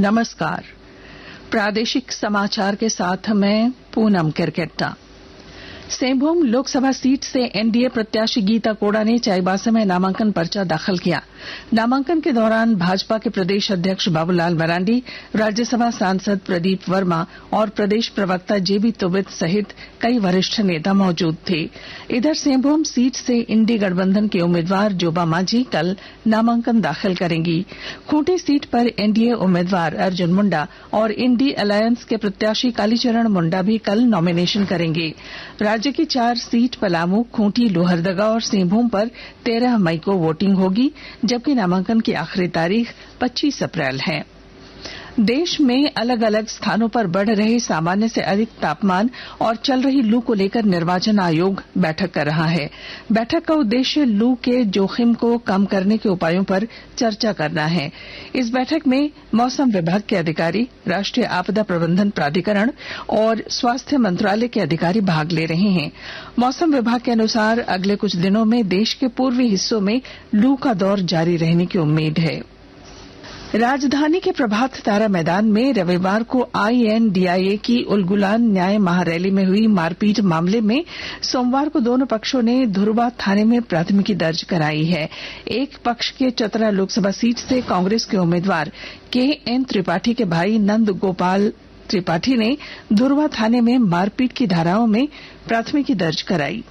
नमस्कार। प्रादेशिक समाचार के साथ मैं पूनम किरकेट्टा। सिंहभूम लोकसभा सीट से एनडीए प्रत्याशी गीता कोड़ा ने चाईबासा में नामांकन पर्चा दाखिल किया। नामांकन के दौरान भाजपा के प्रदेश अध्यक्ष बाबूलाल मरांडी, राज्यसभा सांसद प्रदीप वर्मा और प्रदेश प्रवक्ता जेबी तुबित सहित कई वरिष्ठ नेता मौजूद थे। इधर सिंहभूम सीट से इंडी गठबंधन के उम्मीदवार जोबा मांझी कल नामांकन दाखिल करेंगी। खूंटी सीट पर एनडीए उम्मीदवार अर्जुन मुंडा और इंडी अलायंस के प्रत्याशी कालीचरण मुंडा भी कल नॉमिनेशन करेंगे। राज्य की 4 सीट पलामू, खूंटी, लोहरदगा और सिंहभूम पर 13 मई को वोटिंग होगी, जबकि नामांकन की आखिरी तारीख 25 अप्रैल है। देश में अलग अलग स्थानों पर बढ़ रहे सामान्य से अधिक तापमान और चल रही लू को लेकर निर्वाचन आयोग बैठक कर रहा है। बैठक का उद्देश्य लू के जोखिम को कम करने के उपायों पर चर्चा करना है। इस बैठक में मौसम विभाग के अधिकारी, राष्ट्रीय आपदा प्रबंधन प्राधिकरण और स्वास्थ्य मंत्रालय के अधिकारी भाग ले रहे हैं। मौसम विभाग के अनुसार अगले कुछ दिनों में देश के पूर्वी हिस्सों में लू का दौर जारी रहने की उम्मीद है। राजधानी के प्रभात तारा मैदान में रविवार को आईएनडीआईए की उलगुलान न्याय महारैली में हुई मारपीट मामले में सोमवार को दोनों पक्षों ने धुरवा थाने में प्राथमिकी दर्ज कराई है। एक पक्ष के चतरा लोकसभा सीट से कांग्रेस के उम्मीदवार केएन त्रिपाठी के भाई नंद गोपाल त्रिपाठी ने धुरवा थाने में मारपीट की धाराओं में प्राथमिकी दर्ज कराई।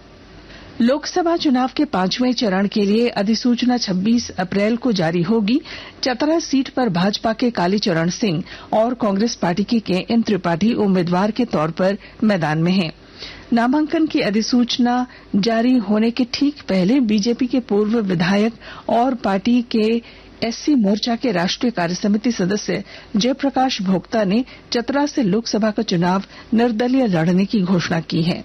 लोकसभा चुनाव के 5वें चरण के लिए अधिसूचना 26 अप्रैल को जारी होगी। चतरा सीट पर भाजपा के कालीचरण सिंह और कांग्रेस पार्टी के केएन त्रिपाठी उम्मीदवार के तौर पर मैदान में हैं। नामांकन की अधिसूचना जारी होने के ठीक पहले बीजेपी के पूर्व विधायक और पार्टी के एससी मोर्चा के राष्ट्रीय कार्यसमिति सदस्य जयप्रकाश भोक्ता ने चतरा से लोकसभा का चुनाव निर्दलीय लड़ने की घोषणा की है।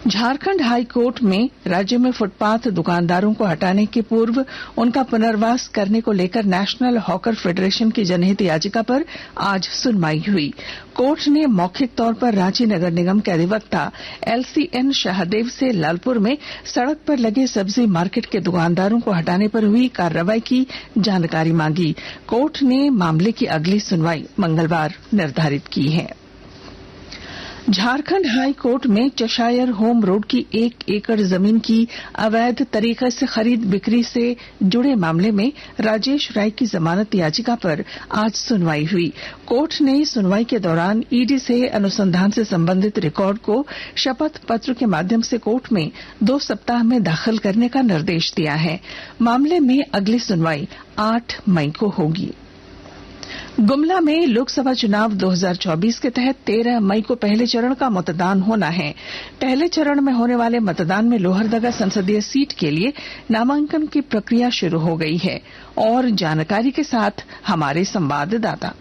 झारखंड हाई कोर्ट में राज्य में फुटपाथ दुकानदारों को हटाने के पूर्व उनका पुनर्वास करने को लेकर नेशनल हॉकर फेडरेशन की जनहित याचिका पर आज सुनवाई हुई। कोर्ट ने मौखिक तौर पर रांची नगर निगम के अधिवक्ता एलसीएन शाहदेव से लालपुर में सड़क पर लगे सब्जी मार्केट के दुकानदारों को हटाने पर हुई कार्रवाई की जानकारी मांगी। कोर्ट ने मामले की अगली सुनवाई मंगलवार निर्धारित की है। झारखंड हाई कोर्ट में चशायर होम रोड की 1 एकड़ जमीन की अवैध तरीके से खरीद बिक्री से जुड़े मामले में राजेश राय की जमानत याचिका पर आज सुनवाई हुई। कोर्ट ने सुनवाई के दौरान ईडी से अनुसंधान से संबंधित रिकॉर्ड को शपथ पत्र के माध्यम से कोर्ट में 2 सप्ताह में दाखिल करने का निर्देश दिया है। मामले में अगली सुनवाई 8 मई को होगी। गुमला में लोकसभा चुनाव 2024 के तहत 13 मई को पहले चरण का मतदान होना है। पहले चरण में होने वाले मतदान में लोहरदगा संसदीय सीट के लिए नामांकन की प्रक्रिया शुरू हो गई है। और जानकारी के साथ हमारे संवाददाता।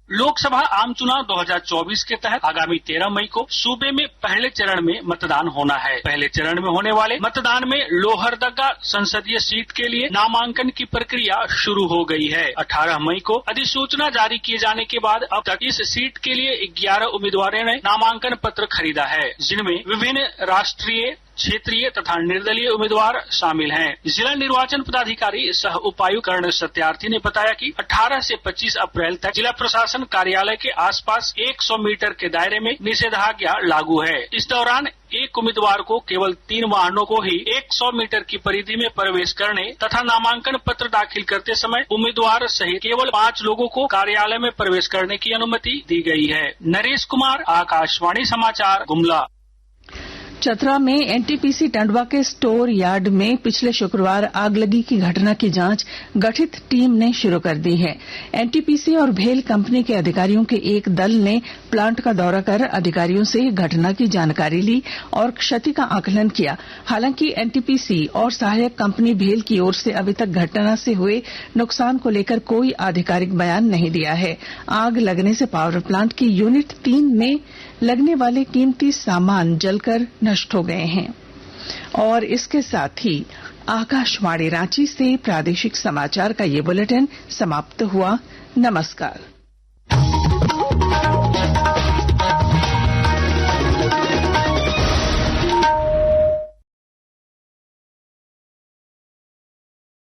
लोकसभा आम चुनाव 2024 के तहत आगामी 13 मई को सूबे में पहले चरण में मतदान होना है। पहले चरण में होने वाले मतदान में लोहरदगा संसदीय सीट के लिए नामांकन की प्रक्रिया शुरू हो गई है। 18 मई को अधिसूचना जारी किए जाने के बाद अब तक इस सीट के लिए 11 उम्मीदवारों ने नामांकन पत्र खरीदा है, जिनमें विभिन्न राष्ट्रीय, क्षेत्रीय तथा निर्दलीय उम्मीदवार शामिल हैं। जिला निर्वाचन पदाधिकारी सह उपायुक्त कर्ण सत्यार्थी ने बताया कि 18 से 25 अप्रैल तक जिला प्रशासन कार्यालय के आसपास 100 मीटर के दायरे में निषेधाज्ञा लागू है। इस दौरान एक उम्मीदवार को केवल 3 वाहनों को ही 100 मीटर की परिधि में प्रवेश करने तथा नामांकन पत्र दाखिल करते समय उम्मीदवार सहित केवल 5 लोगों को कार्यालय में प्रवेश करने की अनुमति दी गई है। नरेश कुमार, आकाशवाणी समाचार, गुमला। चतरा में एनटीपीसी टंडवा के स्टोर यार्ड में पिछले शुक्रवार आगलगी की घटना की जांच गठित टीम ने शुरू कर दी है। एनटीपीसी और भेल कंपनी के अधिकारियों के एक दल ने प्लांट का दौरा कर अधिकारियों से घटना की जानकारी ली और क्षति का आकलन किया। हालांकि एनटीपीसी और सहायक कंपनी भेल की ओर से अभी तक घटना से हुए नुकसान को लेकर कोई आधिकारिक बयान नहीं दिया है। आग लगने से पावर प्लांट की यूनिट 3 में लगने वाले कीमती सामान जलकर नष्ट हो गए हैं। और इसके साथ ही आकाशवाणी रांची से प्रादेशिक समाचार का ये बुलेटिन समाप्त हुआ। नमस्कार।